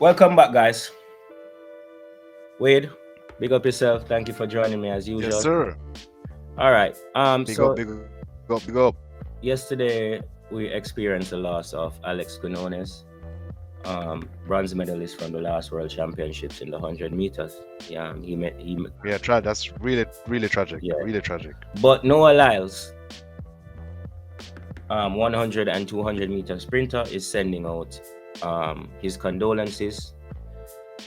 Welcome back, guys. Wade, big up yourself. Thank you for joining me as Yes, usual. sir. All right. Big up, So big up, big up. yesterday we experienced the loss of Alex Quinonez, bronze medalist from the last World Championships in the 100 meters. Yeah, That's really, really tragic. yeah. Really tragic. But Noah Lyles, 100 and 200 meter sprinter, is sending out his condolences.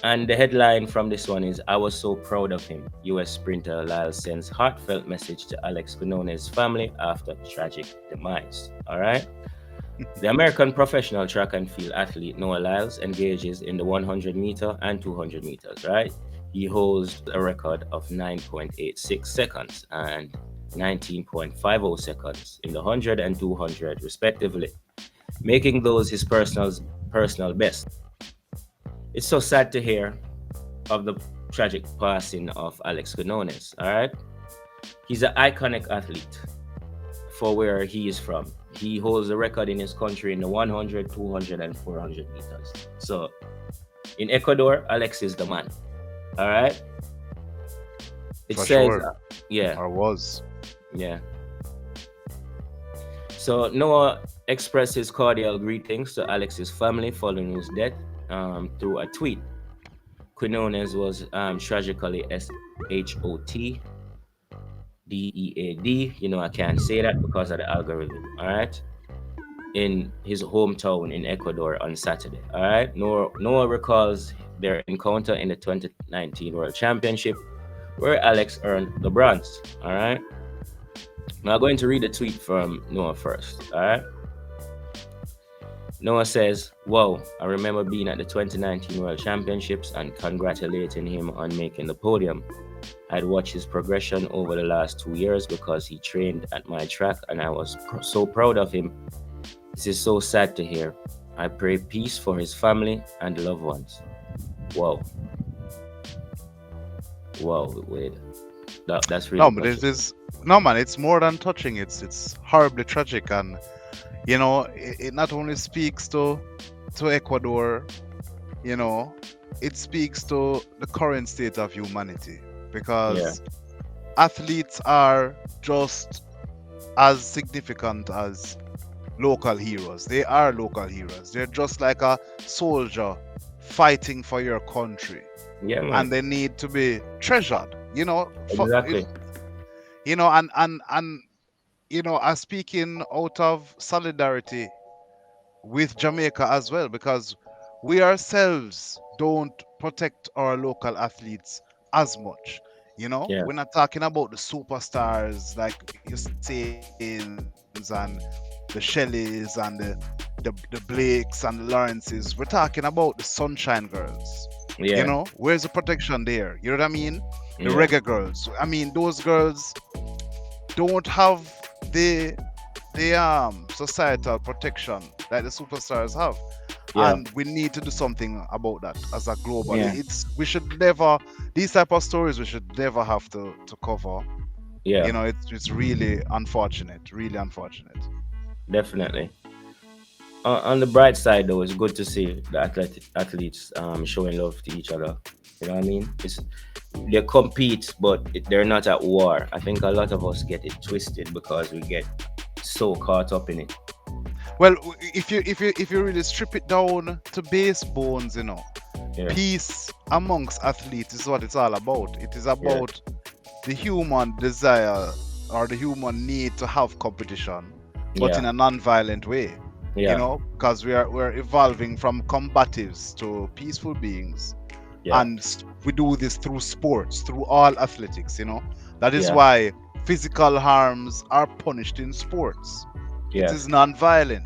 And the headline from this one is I was so proud of him. US sprinter Lyles sends heartfelt message to Alex Quinonez's family after tragic demise. All right. The American professional track and field athlete Noah Lyles engages in the 100 meter and 200 meters, right? He holds a record of 9.86 seconds and 19.50 seconds in the 100 and 200 respectively, making those his personal best. It's so sad to hear of the tragic passing of Alex Quinonez. All right, he's an iconic athlete for where he is from. He holds the record in his country in the 100, 200, and 400 meters. So in Ecuador, Alex is the man. All right. It For says, sure. yeah, Or was. yeah. So Noah expressed his cordial greetings to Alex's family following his death through a tweet. Quinonez was tragically SHOTDEAD. You know, I can't say that because of the algorithm. All right. In his hometown in Ecuador on Saturday. All right. Noah recalls their encounter in the 2019 World Championship where Alex earned the bronze. All right. Now I'm going to read the tweet from Noah first. All right. Noah says, wow, I remember being at the 2019 World Championships and congratulating him on making the podium. I'd watched his progression over the last 2 years because he trained at my track and I was so proud of him. This is so sad to hear. I pray peace for his family and loved ones. Wow. Wow, Wade. That's really No, but touching. it is no man, it's more than touching. It's horribly tragic, and it not only speaks to Ecuador, you know, it speaks to the current state of humanity Yeah, because athletes are just as significant as local heroes. They are local heroes. They're just like a soldier fighting for your country, yeah, man. and they need to be treasured. For if Exactly. I'm speaking out of solidarity with Jamaica as well because we ourselves don't protect our local athletes as much. Yeah, We're not talking about the superstars like Usains and the Shellys and the Blakes and the Lawrences. We're talking about the Sunshine Girls. yeah, Where's the protection there? You know what I mean? The yeah, reggae girls. I mean, those girls don't have the societal protection that the superstars have, yeah, and we need to do something about that as a global. yeah, It's we should never these type of stories we should never have to cover. yeah, It's really unfortunate, really unfortunate. definitely. On the bright side, though, it's good to see the athletes showing love to each other. You know what I mean? They compete, but they're not at war. I think a lot of us get it twisted because we get so caught up in it. Well, if you really strip it down to base bones, Yeah, peace amongst athletes is what it's all about. It is yeah, about the human desire or the human need to have competition, but yeah, in a non-violent way. yeah, Because we're evolving from combatives to peaceful beings, yeah, and we do this through sports, through all athletics. That is yeah, why physical harms are punished in sports. It yeah, is non-violent.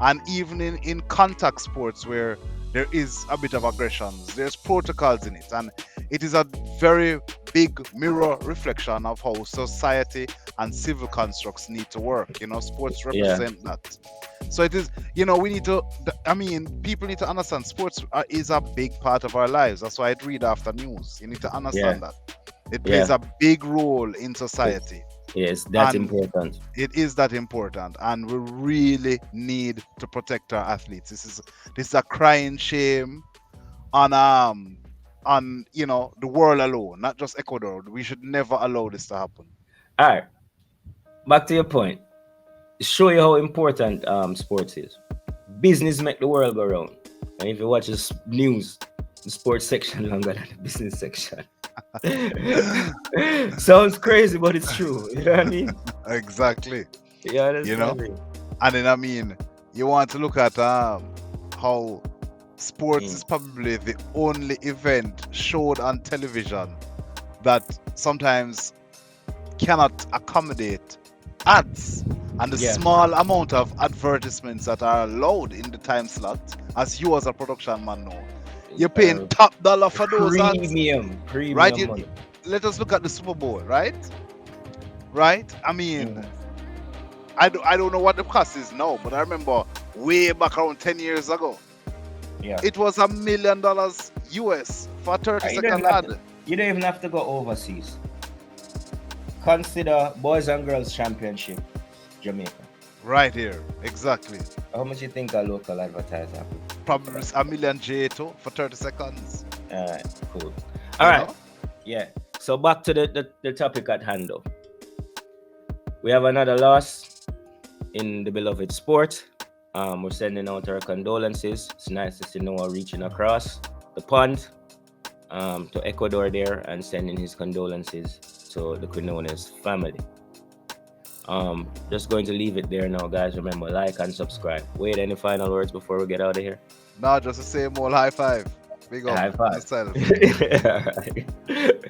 And even in contact sports where there is a bit of aggressions, there's protocols in it, and it is a very big mirror reflection of how society and civil constructs need to work. Sports yeah, represent that. So it is, we need to, I mean, people need to understand sports is a big part of our lives. That's why I read after news. You need to yeah, understand that. It plays yeah. a big role in It's, society. yeah, it's that And important. it is that important, and we really need to protect our athletes. This is a crying shame on the world alone, not just Ecuador. We should never allow this to happen. All right, back to your point. Show you how important sports is. Business make the world go round. And if you watch this news, the sports section longer than the business section. Sounds crazy, but it's true. You know what I mean? Exactly. You You know, understand me? and then I mean, you want to look at how sports Mm. is probably the only event showed on television that sometimes cannot accommodate ads, and the Yeah. small amount of advertisements that are allowed in the time slot, as you as a production man know, you're paying Uh, top dollar for those ads, premium, right? premium money. Let us look at the Super Bowl, right? Right? I mean, Mhm. I don't know what the cost is now, but I remember way back around 10 years ago, Yeah. it was $1 million US for a 30 You don't second even have to. ad. You don't even have to go overseas. Consider boys and girls championship, Jamaica. Right here, exactly. How much you think a local advertiser? Probably a million J2 for 30 seconds, All right, cool. All you right, know? yeah. So back to the topic at hand, though. We have another loss in the beloved sport. We're sending out our condolences. It's nice to see Noah reaching across the pond to Ecuador there and sending his condolences to the Quinonez family. Just going to leave it there now, guys. Remember, like and subscribe. Wait, any final words before we get out of here? Now just the same old high five. Big up High five. yourself. All right.